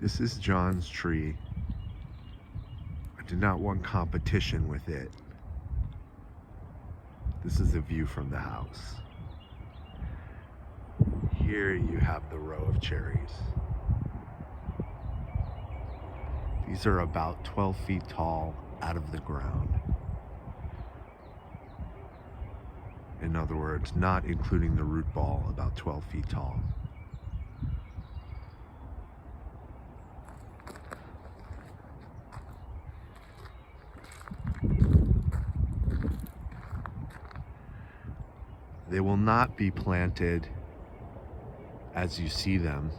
This is John's tree. I did not want competition with it. This is the view from the house. Here you have the row of cherries. These are about 12 feet tall out of the ground. In other words, not including the root ball, about 12 feet tall. They will not be planted as you see them.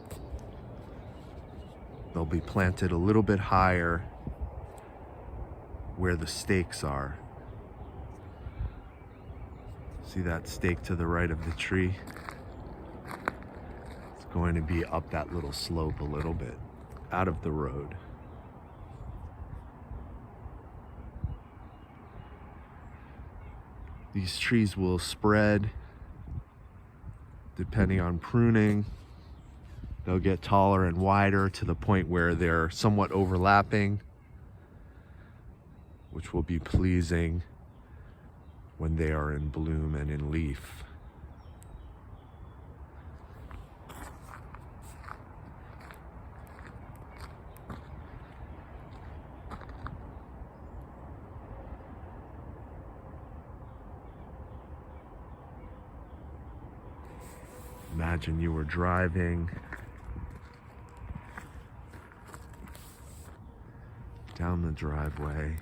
They'll be planted a little bit higher where the stakes are. See that stake to the right of the tree? It's going to be up that little slope a little bit, out of the road. These trees will spread depending on pruning. They'll get taller and wider to the point where they're somewhat overlapping, which will be pleasing when they are in bloom and in leaf. Imagine you were driving down the driveway.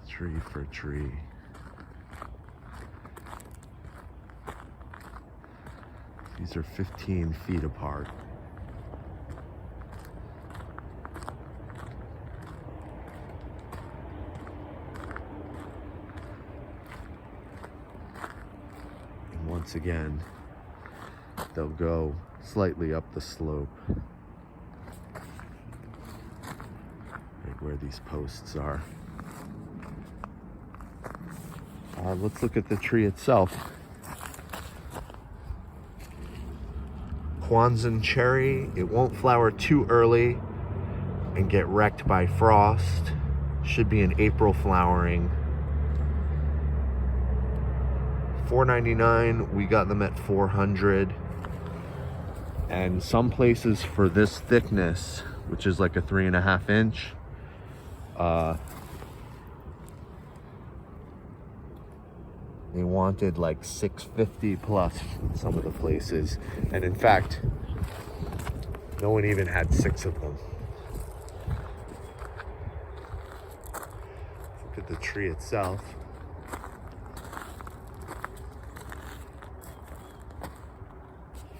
Tree for tree. These are 15 feet apart. And once again, they'll go slightly up the slope, right where these posts are. Let's look at the tree itself. Kwanzan cherry. It won't flower too early and get wrecked by frost. Should be an April flowering. $4.99. We got them at $400. And some places for this thickness, which is like a 3.5 inch, they wanted like $650 plus in some of the places. And in fact, no one even had 6 of them. Look at the tree itself.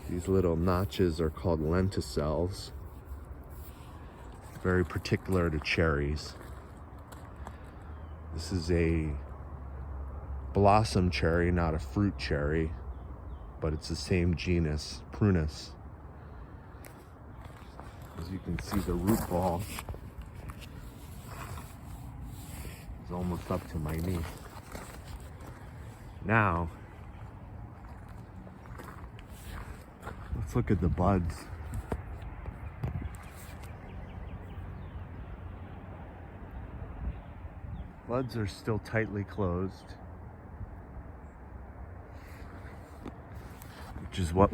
These little notches are called lenticels. Very particular to cherries. This is a blossom cherry, not a fruit cherry, but it's the same genus, Prunus. As you can see, the root ball is almost up to my knee. Now, let's look at the buds. Buds are still tightly closed, which is what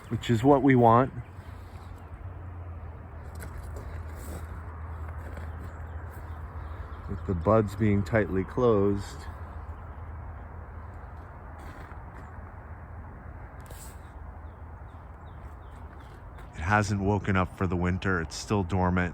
which is what we want. With the buds being tightly closed, it hasn't woken up for the winter. It's still dormant.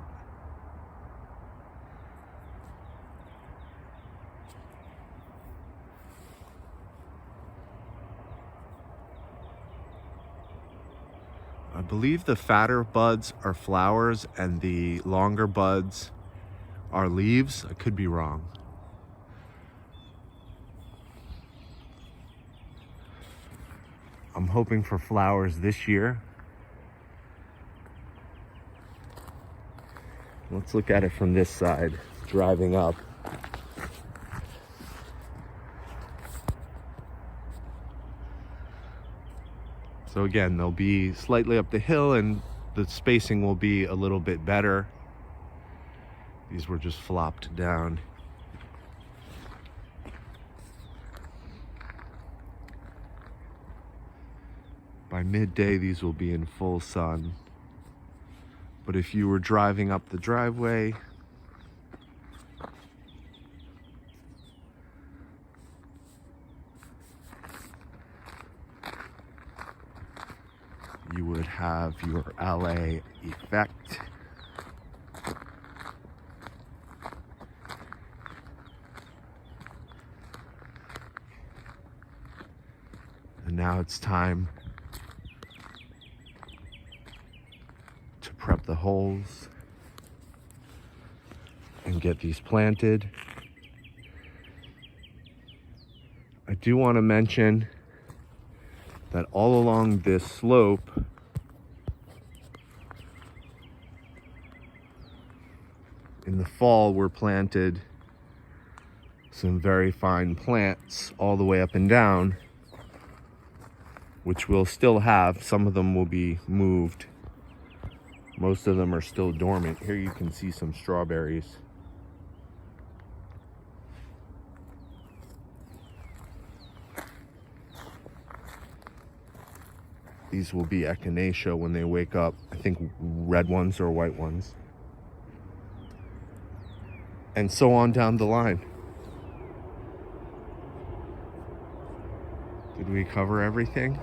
I believe the fatter buds are flowers and the longer buds are leaves. I could be wrong. I'm hoping for flowers this year. Let's look at it from this side, driving up. So again, they'll be slightly up the hill and the spacing will be a little bit better. These were just flopped down. By midday, these will be in full sun. But if you were driving up the driveway, you would have your LA effect. And now it's time to prep the holes and get these planted. I do want to mention that all along this slope, in the fall, were planted some very fine plants all the way up and down, which we'll still have. Some of them will be moved. Most of them are still dormant. Here you can see some strawberries. These will be echinacea when they wake up. I think red ones or white ones. And so on down the line. Did we cover everything?